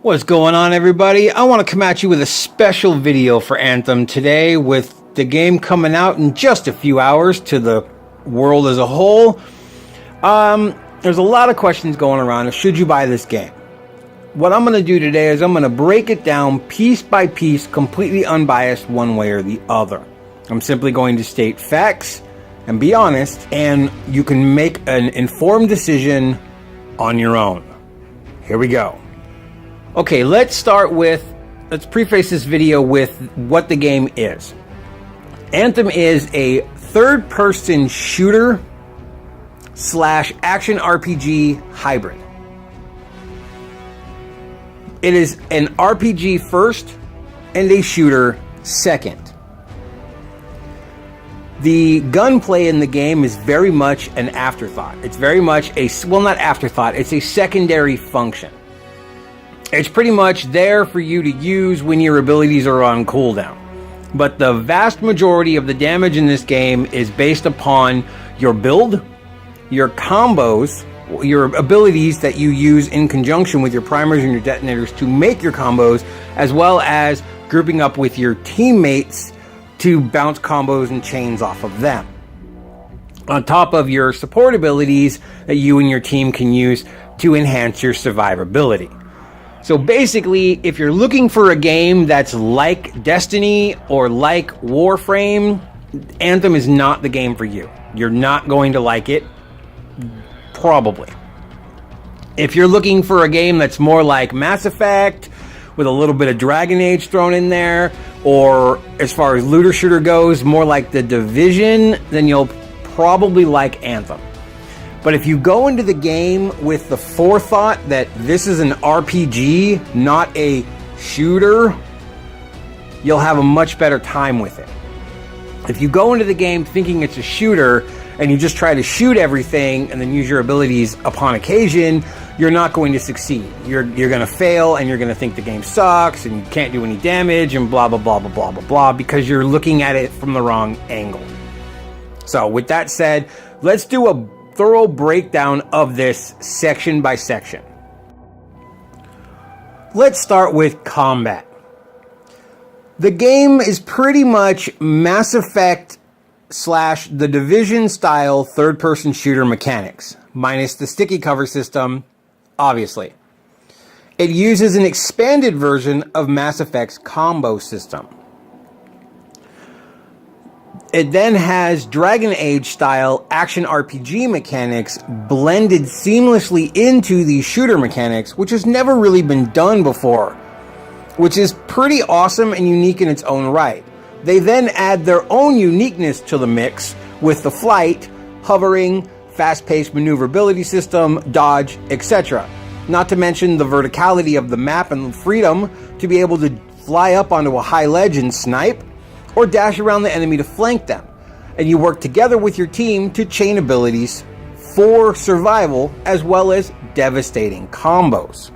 What's going on, everybody? I want to come at you with a special video for Anthem today, with the game coming out in just a few hours to the world as a whole. There's a lot of questions going around of should you buy this game. What I'm going to do today is I'm going to break it down piece by piece, completely unbiased one way or the other. I'm simply going to state facts and be honest, and you can make an informed decision on your own. Here we go. Okay, let's preface this video with what the game is. Anthem is a third-person shooter / action RPG hybrid. It is an RPG first and a shooter second. The gunplay in the game is very much an afterthought. It's very much not afterthought, it's a secondary function. It's pretty much there for you to use when your abilities are on cooldown. But the vast majority of the damage in this game is based upon your build, your combos, your abilities that you use in conjunction with your primers and your detonators to make your combos, as well as grouping up with your teammates to bounce combos and chains off of them. On top of your support abilities that you and your team can use to enhance your survivability. So basically, if you're looking for a game that's like Destiny or like Warframe, Anthem is not the game for you. You're not going to like it, probably. If you're looking for a game that's more like Mass Effect, with a little bit of Dragon Age thrown in there, or as far as looter shooter goes, more like The Division, then you'll probably like Anthem. But if you go into the game with the forethought that this is an RPG, not a shooter, you'll have a much better time with it. If you go into the game thinking it's a shooter and you just try to shoot everything and then use your abilities upon occasion, you're not going to succeed. You're going to fail, and you're going to think the game sucks and you can't do any damage and blah, blah, blah, blah, blah, blah, blah, because you're looking at it from the wrong angle. So with that said, let's do a thorough breakdown of this section by section. Let's start with combat. The game is pretty much Mass Effect / The Division style third-person shooter mechanics, minus the sticky cover system, obviously. It uses an expanded version of Mass Effect's combo system. It then has Dragon Age style action RPG mechanics blended seamlessly into these shooter mechanics, which has never really been done before, which is pretty awesome and unique in its own right. They then add their own uniqueness to the mix with the flight, hovering, fast-paced maneuverability system, dodge, etc. Not to mention the verticality of the map and the freedom to be able to fly up onto a high ledge and snipe, or dash around the enemy to flank them. And you work together with your team to chain abilities for survival, as well as devastating combos.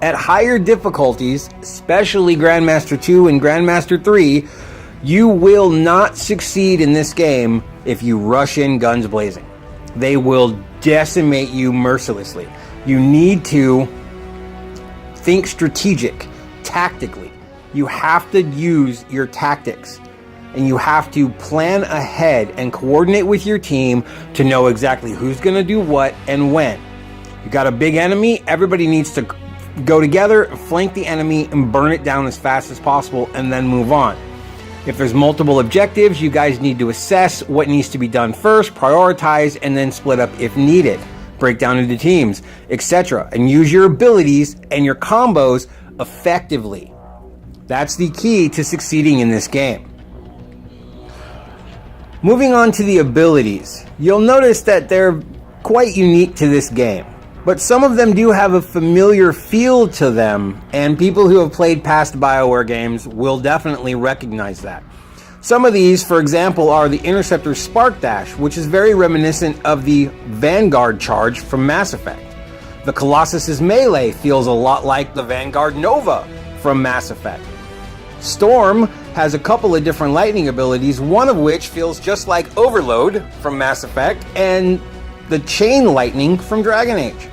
At higher difficulties, especially Grandmaster 2 and Grandmaster 3, you will not succeed in this game if you rush in guns blazing. They will decimate you mercilessly. You need to think strategic, tactically. You have to use your tactics, and you have to plan ahead and coordinate with your team to know exactly who's going to do what and when. You got a big enemy, everybody needs to go together, flank the enemy, and burn it down as fast as possible, and then move on. If there's multiple objectives, you guys need to assess what needs to be done first, prioritize, and then split up if needed. Break down into teams, etc. And use your abilities and your combos effectively. That's the key to succeeding in this game. Moving on to the abilities, you'll notice that they're quite unique to this game, but some of them do have a familiar feel to them, and people who have played past BioWare games will definitely recognize that. Some of these, for example, are the Interceptor's Spark Dash, which is very reminiscent of the Vanguard charge from Mass Effect. The Colossus's Melee feels a lot like the Vanguard Nova from Mass Effect. Storm has a couple of different lightning abilities, one of which feels just like Overload from Mass Effect and the Chain Lightning from Dragon Age.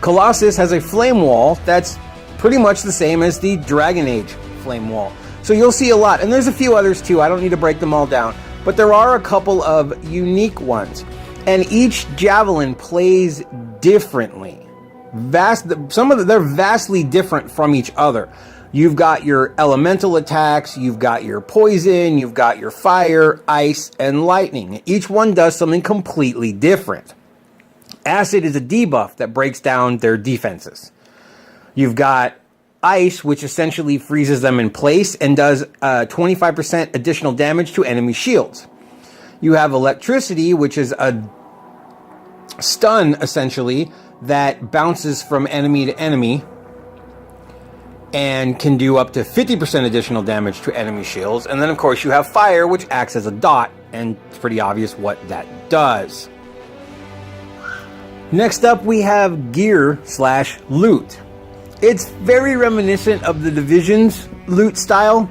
Colossus has a flame wall that's pretty much the same as the Dragon Age flame wall. So you'll see a lot, and there's a few others too. I don't need to break them all down, but there are a couple of unique ones, and each javelin plays differently. They're vastly different from each other. You've got your elemental attacks, you've got your poison, you've got your fire, ice, and lightning. Each one does something completely different. Acid is a debuff that breaks down their defenses. You've got ice, which essentially freezes them in place and does 25% additional damage to enemy shields. You have electricity, which is a stun, essentially, that bounces from enemy to enemy and can do up to 50% additional damage to enemy shields. And then, of course, you have fire, which acts as a dot, and it's pretty obvious what that does. Next up, we have gear/loot. It's very reminiscent of the Division's loot style,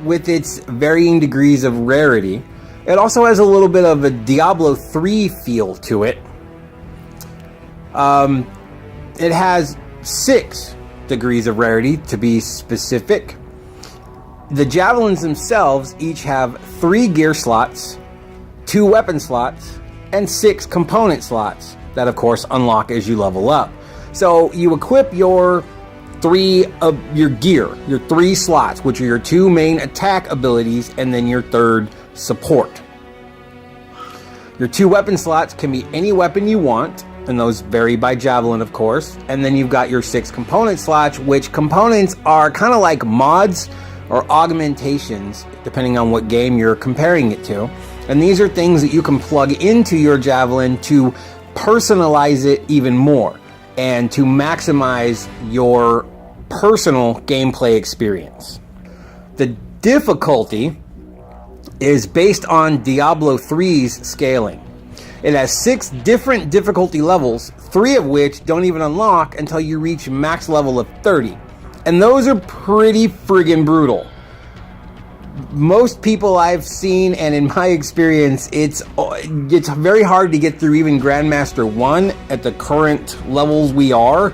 with its varying degrees of rarity. It also has a little bit of a Diablo 3 feel to it. It has 6 degrees of rarity, to be specific. The javelins themselves each have 3 gear slots, 2 weapon slots, and 6 component slots that, of course, unlock as you level up. So you equip your 3 of your gear, your 3 slots, which are your 2 main attack abilities, and then your 3rd support. Your 2 weapon slots can be any weapon you want, and those vary by javelin, of course. And then you've got your 6 component slots, which components are kind of like mods or augmentations, depending on what game you're comparing it to. And these are things that you can plug into your javelin to personalize it even more and to maximize your personal gameplay experience. The difficulty is based on Diablo 3's scaling. It has 6 different difficulty levels, 3 of which don't even unlock until you reach max level of 30. And those are pretty friggin' brutal. Most people I've seen, and in my experience, it's very hard to get through even Grandmaster 1 at the current levels we are.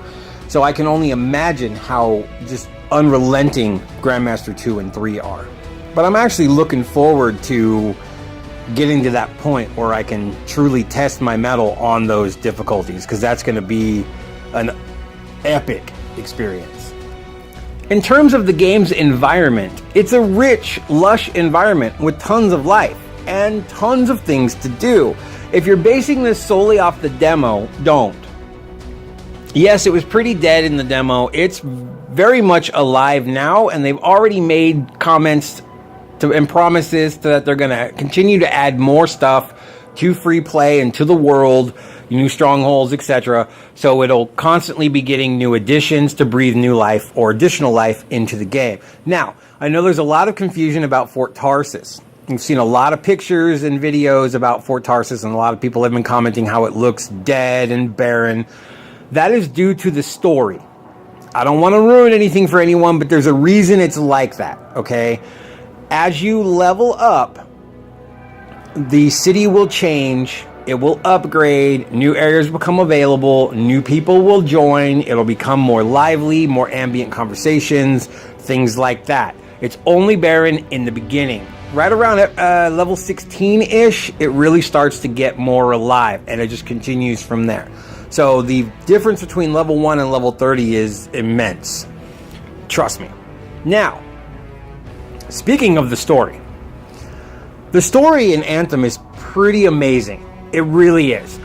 So I can only imagine how just unrelenting Grandmaster 2 and 3 are. But I'm actually looking forward to getting to that point where I can truly test my mettle on those difficulties, because that's going to be an epic experience. In terms of the game's environment, it's a rich, lush environment with tons of life and tons of things to do. If you're basing this solely off the demo, don't. Yes, it was pretty dead in the demo. It's very much alive now, and they've already made comments and promises that they're going to continue to add more stuff to free play and to the world, new strongholds, etc. So it'll constantly be getting new additions to breathe new life or additional life into the game. Now, I know there's a lot of confusion about Fort Tarsis. You've seen a lot of pictures and videos about Fort Tarsis, and a lot of people have been commenting how it looks dead and barren. That is due to the story. I don't want to ruin anything for anyone, but there's a reason it's like that, okay? As you level up, the city will change, it will upgrade, new areas will become available, new people will join, it'll become more lively, more ambient conversations, things like that. It's only barren in the beginning. Right around level 16-ish, it really starts to get more alive, and it just continues from there. So the difference between level 1 and level 30 is immense. Trust me. Now, speaking of the story in Anthem is pretty amazing. It really is.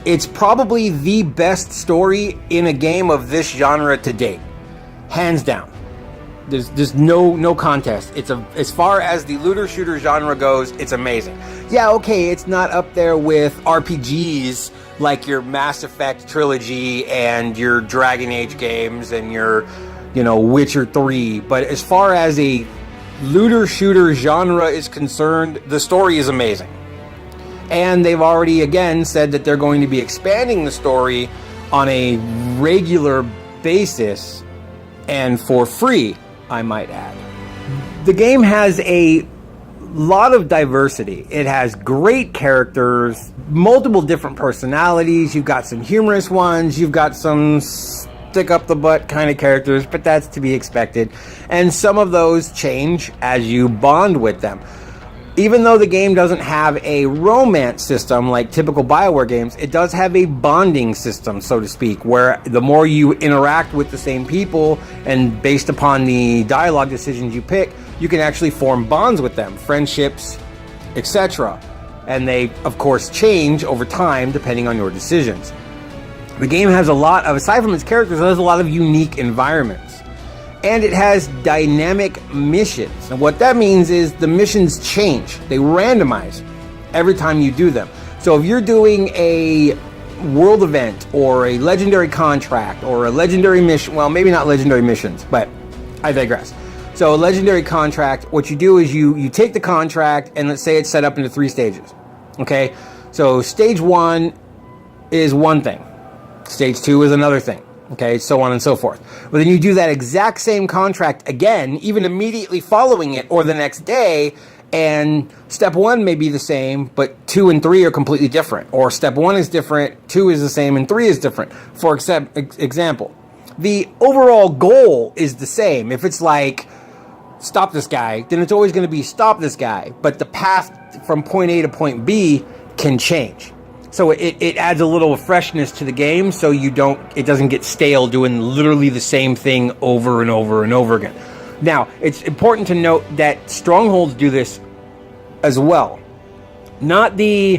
It's probably the best story in a game of this genre to date. Hands down. There's no contest. As far as the looter shooter genre goes, it's amazing. Yeah, okay, it's not up there with RPGs like your Mass Effect trilogy and your Dragon Age games and your, Witcher 3, but as far as a looter shooter genre is concerned, the story is amazing. And they've already again said that they're going to be expanding the story on a regular basis and for free, I might add. The game has a lot of diversity. It has great characters, multiple different personalities. You've got some humorous ones. You've got some stick up the butt kind of characters, but that's to be expected. And some of those change as you bond with them. Even though the game doesn't have a romance system like typical BioWare games, it does have a bonding system, so to speak, where the more you interact with the same people and based upon the dialogue decisions you pick, you can actually form bonds with them, friendships, etc. And they, of course, change over time depending on your decisions. The game has a lot of, aside from its characters, it has a lot of unique environments. And it has dynamic missions. And what that means is the missions change. They randomize every time you do them. So if you're doing a world event or a legendary contract or a legendary mission, well, maybe not legendary missions, but I digress. So a legendary contract, what you do is you take the contract and let's say it's set up into 3 stages. Okay? So stage 1 is one thing. Stage 2 is another thing. Okay, so on and so forth. But then you do that exact same contract again, even immediately following it or the next day, and step 1 may be the same, but 2 and 3 are completely different. Or step 1 is different, 2 is the same, and 3 is different. For example, the overall goal is the same. If it's like, stop this guy, then it's always going to be stop this guy. But the path from point A to point B can change. So it adds a little freshness to the game, so it doesn't get stale doing literally the same thing over and over and over again. Now, it's important to note that strongholds do this as well. Not the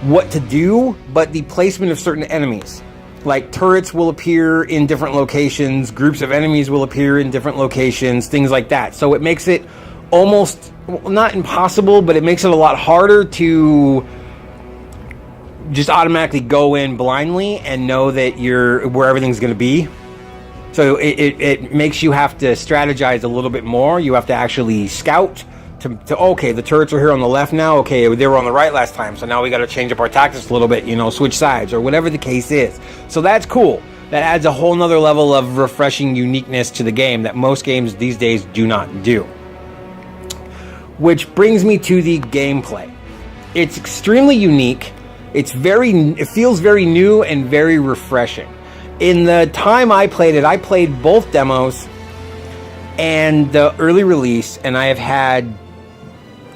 what to do, but the placement of certain enemies. Like turrets will appear in different locations, groups of enemies will appear in different locations, things like that. So it makes it almost, not impossible, but it makes it a lot harder to just automatically go in blindly and know that you're where everything's going to be. So it makes you have to strategize a little bit more. You have to actually scout to okay, the turrets are here on the left now. Okay, they were on the right last time, so now we got to change up our tactics a little bit, switch sides or whatever the case is. So that's cool. That adds a whole nother level of refreshing uniqueness to the game that most games these days do not do. Which brings me to the gameplay. It's extremely unique. It feels very new and very refreshing. In the time I played both demos and the early release, and I have had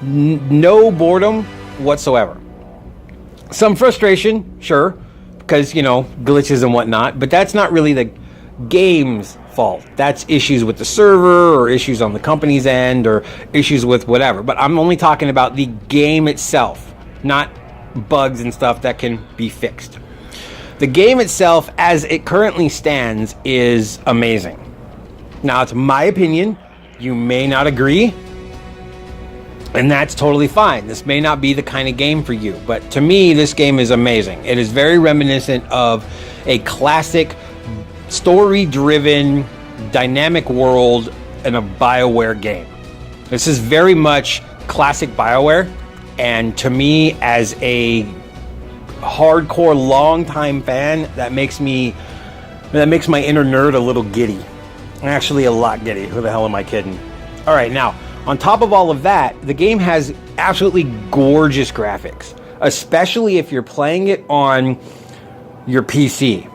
no boredom whatsoever. Some frustration, sure, because, glitches and whatnot, but that's not really the game's fault. That's issues with the server or issues on the company's end or issues with whatever. But I'm only talking about the game itself, not bugs and stuff that can be fixed. The game itself, as it currently stands, is amazing. Now, it's my opinion. You may not agree, and that's totally fine. This may not be the kind of game for you, but to me, this game is amazing. It is very reminiscent of a classic, story-driven, dynamic world in a BioWare game. This is very much classic BioWare. And to me, as a hardcore, long-time fan, that makes my inner nerd a little giddy. Actually, a lot giddy. Who the hell am I kidding? All right, now, on top of all of that, the game has absolutely gorgeous graphics, especially if you're playing it on your PC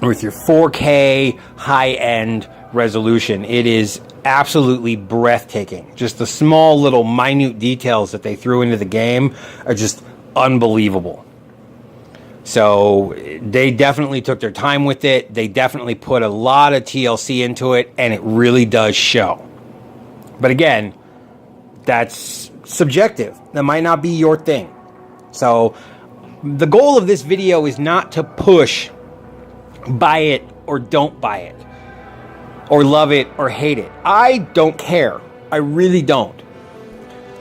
with your 4K high-end resolution. It is absolutely breathtaking. Just the small little minute details that they threw into the game are just unbelievable. So they definitely took their time with it. They definitely put a lot of TLC into it, and it really does show. But again, that's subjective. That might not be your thing. So the goal of this video is not to push buy it or don't buy it, or love it or hate it. I don't care. I really don't.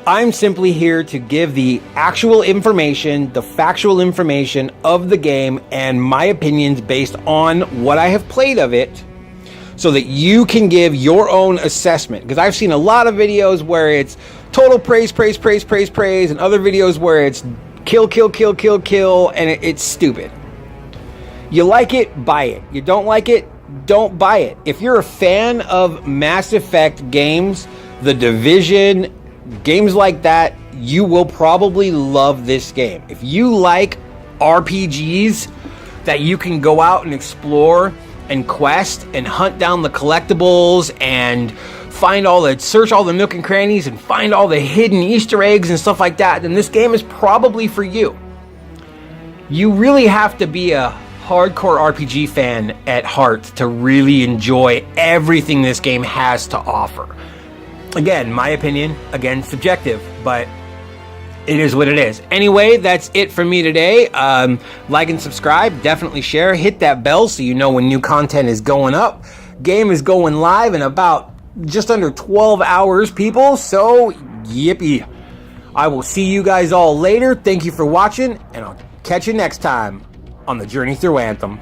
I'm simply here to give the actual information, the factual information of the game and my opinions based on what I have played of it, so that you can give your own assessment. Because I've seen a lot of videos where it's total praise, praise, praise, praise, praise, and other videos where it's kill, kill, kill, kill, kill, and it's stupid. You like it, buy it. You don't like it, don't buy it. If you're a fan of Mass Effect games, The Division, games like that, you will probably love this game. If you like RPGs that you can go out and explore and quest and hunt down the collectibles and search all the nook and crannies and find all the hidden Easter eggs and stuff like that, then this game is probably for you. You really have to be a hardcore RPG fan at heart to really enjoy everything this game has to offer. Again, my opinion, subjective, but it is what it is. Anyway, that's it for me today. Like and subscribe, definitely share, hit that bell so you know when new content is going up. Game is going live in about just under 12 hours, people, so yippee. I will see you guys all later. Thank you for watching, and I'll catch you next time on the journey through Anthem.